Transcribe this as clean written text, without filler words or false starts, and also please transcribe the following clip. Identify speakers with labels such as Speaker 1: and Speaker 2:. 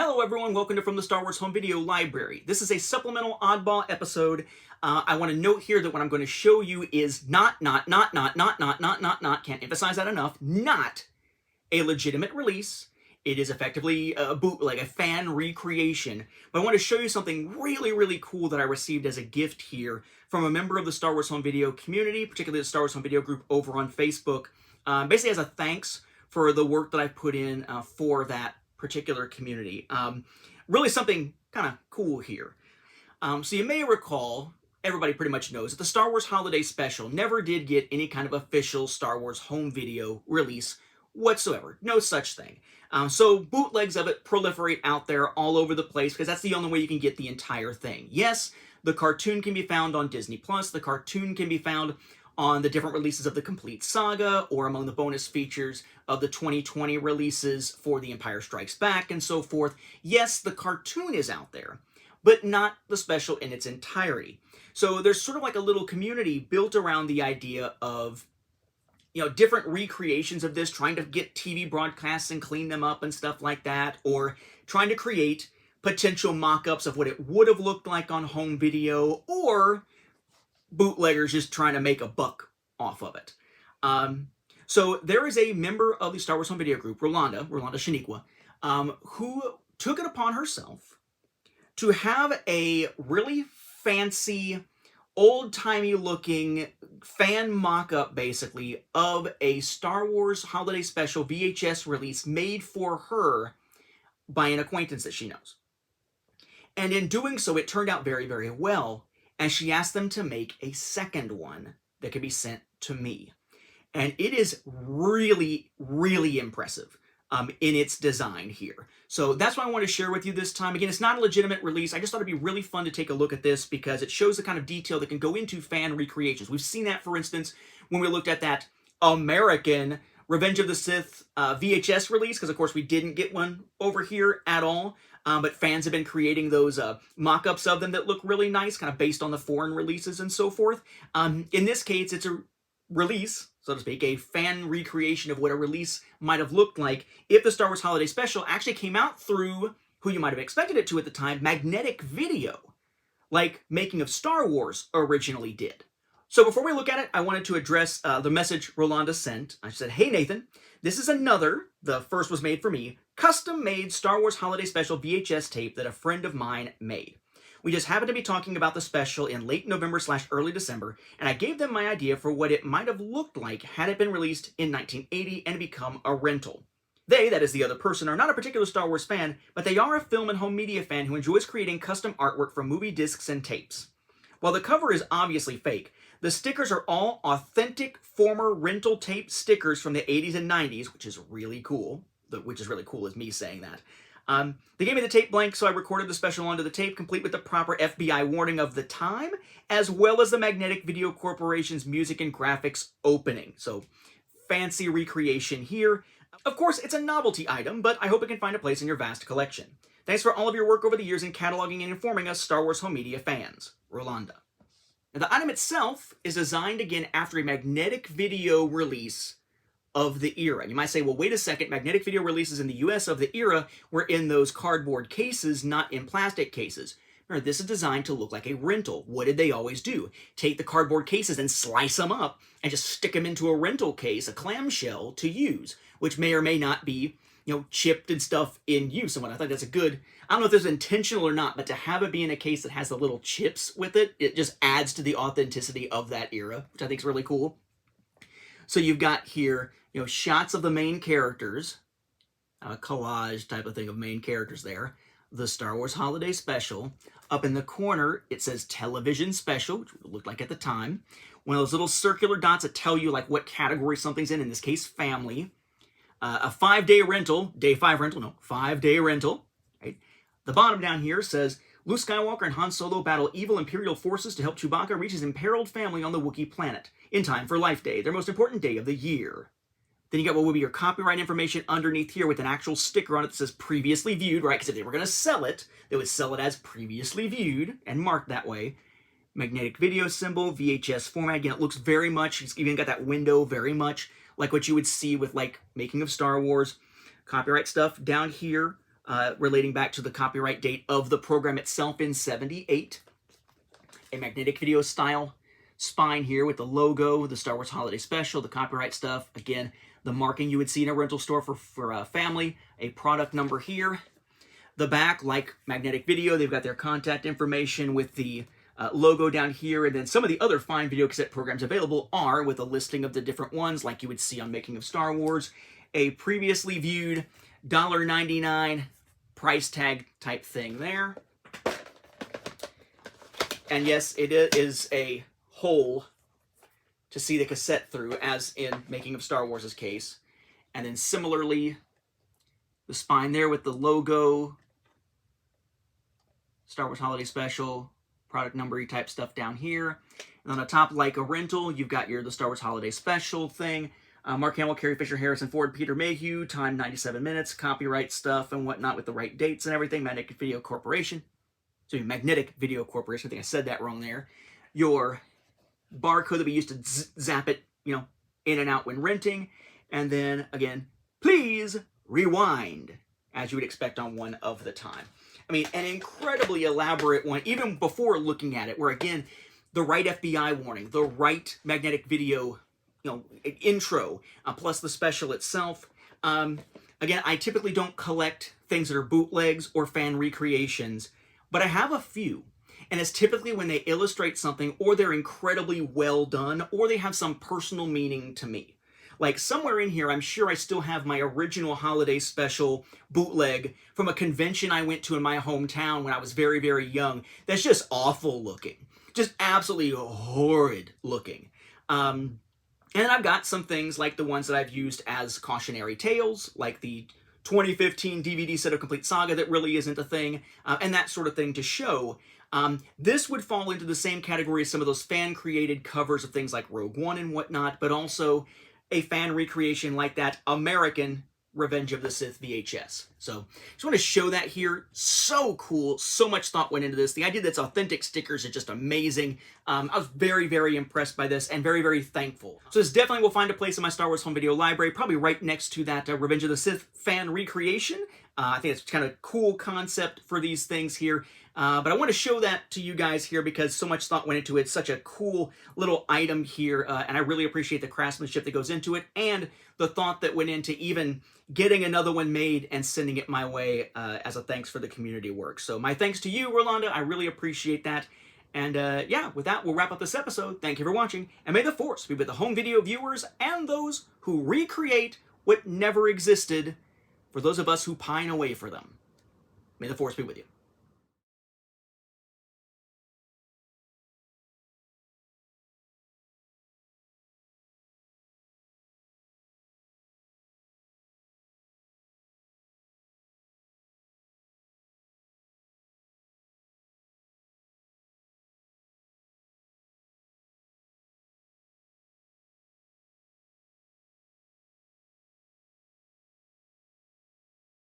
Speaker 1: Hello everyone, welcome to From the Star Wars Home Video Library. This is a supplemental oddball episode. I want to note here that what I'm going to show you is not, can't emphasize that enough, not a legitimate release. It is effectively a bootleg, a fan recreation. But I want to show you something really cool that I received as a gift here from a member of the Star Wars Home Video community, particularly the Star Wars Home Video group over on Facebook, basically as a thanks for the work that I put in for that particular community. Really something kind of cool here. So you may recall, everybody pretty much knows, that the Star Wars Holiday Special never did get any kind of official Star Wars home video release whatsoever. No such thing. So bootlegs of it proliferate out there all over the place because that's the only way you can get the entire thing. Yes, the cartoon can be found on Disney+, the cartoon can be found on the different releases of the complete saga, or among the bonus features of the 2020 releases for The Empire Strikes Back and so forth. Yes, the cartoon is out there, but not the special in its entirety. So there's sort of like a little community built around the idea of, different recreations of this, trying to get TV broadcasts and clean them up and stuff like that, or trying to create potential mock-ups of what it would have looked like on home video, or bootleggers just trying to make a buck off of it. So there is a member of the Star Wars Home Video group, Rolanda Shaniqua, who took it upon herself to have a really fancy, old-timey looking fan mock-up, basically, of a Star Wars Holiday Special VHS release made for her by an acquaintance that she knows. And in doing so, it turned out very well. And she asked them to make a second one that could be sent to me. And it is really impressive in its design here. So that's what I want to share with you this time. Again, it's not a legitimate release. I just thought it'd be really fun to take a look at this because it shows the kind of detail that can go into fan recreations. We've seen that, for instance, when we looked at that American Revenge of the Sith VHS release, because of course we didn't get one over here at all. But fans have been creating those mock-ups of them that look really nice, kind of based on the foreign releases and so forth. In this case, it's a release, so to speak, a fan recreation of what a release might have looked like if the Star Wars Holiday Special actually came out through, who you might have expected it to at the time, magnetic video, like Making of Star Wars originally did. So before we look at it, I wanted to address the message Rolanda sent. I said, hey Nathan, this is another, the first was made for me, custom-made Star Wars Holiday Special VHS tape that a friend of mine made. We just happened to be talking about the special in late November/early December, and I gave them my idea for what it might have looked like had it been released in 1980 and become a rental. They, that is the other person, are not a particular Star Wars fan, but they are a film and home media fan who enjoys creating custom artwork for movie discs and tapes. While the cover is obviously fake, the stickers are all authentic former rental tape stickers from the 80s and 90s, which is really cool. Which is really cool is me saying that. They gave me the tape blank, so I recorded the special onto the tape, complete with the proper FBI warning of the time, as well as the Magnetic Video Corporation's music and graphics opening. So, fancy recreation here. Of course, it's a novelty item, but I hope it can find a place in your vast collection. Thanks for all of your work over the years in cataloging and informing us Star Wars home media fans. Rolanda. Now, the item itself is designed again after a magnetic video release of the era. You might say, well, wait a second, magnetic video releases in the US of the era were in those cardboard cases, not in plastic cases. Remember, this is designed to look like a rental. What did they always do? Take the cardboard cases and slice them up and just stick them into a rental case, a clamshell, to use, which may or may not be, chipped and stuff in use. And I think that's a good, I don't know if this is intentional or not, but to have it be in a case that has the little chips with it, it just adds to the authenticity of that era, which I think is really cool. So you've got here, shots of the main characters, a collage type of thing of main characters there. The Star Wars Holiday Special. Up in the corner, it says Television Special, which it looked like at the time. One of those little circular dots that tell you like what category something's in this case, family. A 5-day rental, day 5 rental, no, 5-day rental. Right? The bottom down here says, Luke Skywalker and Han Solo battle evil Imperial forces to help Chewbacca reach his imperiled family on the Wookiee planet, in time for Life Day, their most important day of the year. Then you got what would be your copyright information underneath here with an actual sticker on it that says previously viewed, right? Because if they were going to sell it, they would sell it as previously viewed and marked that way. Magnetic video symbol, VHS format. Again, it looks very much, it's even got that window very much like what you would see with like Making of Star Wars. Copyright stuff down here. relating back to the copyright date of the program itself in '78. A magnetic video style spine here with the logo, the Star Wars Holiday Special, the copyright stuff. Again, the marking you would see in a rental store for a family. A product number here. The back, like magnetic video, they've got their contact information with the logo down here, and then some of the other fine video cassette programs available are with a listing of the different ones, like you would see on Making of Star Wars. A previously viewed $1.99 price tag type thing there. And yes, it is a hole to see the cassette through, as in Making of Star Wars' case. And then similarly, the spine there with the logo, Star Wars Holiday Special, product number type stuff down here. And on the top, like a rental, you've got the Star Wars Holiday Special thing. Mark Hamill, Carrie Fisher, Harrison Ford, Peter Mayhew, time 97 minutes, copyright stuff and whatnot with the right dates and everything. Magnetic Video Corporation. So Magnetic Video Corporation, I think I said that wrong there. Your barcode that we used to zap it, in and out when renting. And then, again, please rewind, as you would expect on one of the time. I mean, an incredibly elaborate one, even before looking at it, where, again, the right FBI warning, the right magnetic video, intro, plus the special itself. Again, I typically don't collect things that are bootlegs or fan recreations, but I have a few. And it's typically when they illustrate something, or they're incredibly well done, or they have some personal meaning to me. Like somewhere in here, I'm sure I still have my original Holiday Special bootleg from a convention I went to in my hometown when I was very, very young. That's just awful looking. Just absolutely horrid looking. And then I've got some things like the ones that I've used as cautionary tales, like the 2015 DVD set of Complete Saga that really isn't a thing, and that sort of thing to show. This would fall into the same category as some of those fan-created covers of things like Rogue One and whatnot, but also a fan recreation like that American Revenge of the Sith VHS. So, just want to show that here. So cool. So much thought went into this. The idea that it's authentic stickers is just amazing. I was very, very impressed by this and very, very thankful. So this definitely will find a place in my Star Wars home video library, probably right next to that Revenge of the Sith fan recreation. I think it's kind of a cool concept for these things here. But I want to show that to you guys here because so much thought went into it. It's such a cool little item here, and I really appreciate the craftsmanship that goes into it and the thought that went into even getting another one made and sending it my way as a thanks for the community work. So my thanks to you, Rolanda. I really appreciate that. And yeah, with that, we'll wrap up this episode. Thank you for watching, and may the Force be with the home video viewers and those who recreate what never existed for those of us who pine away for them. May the Force be with you.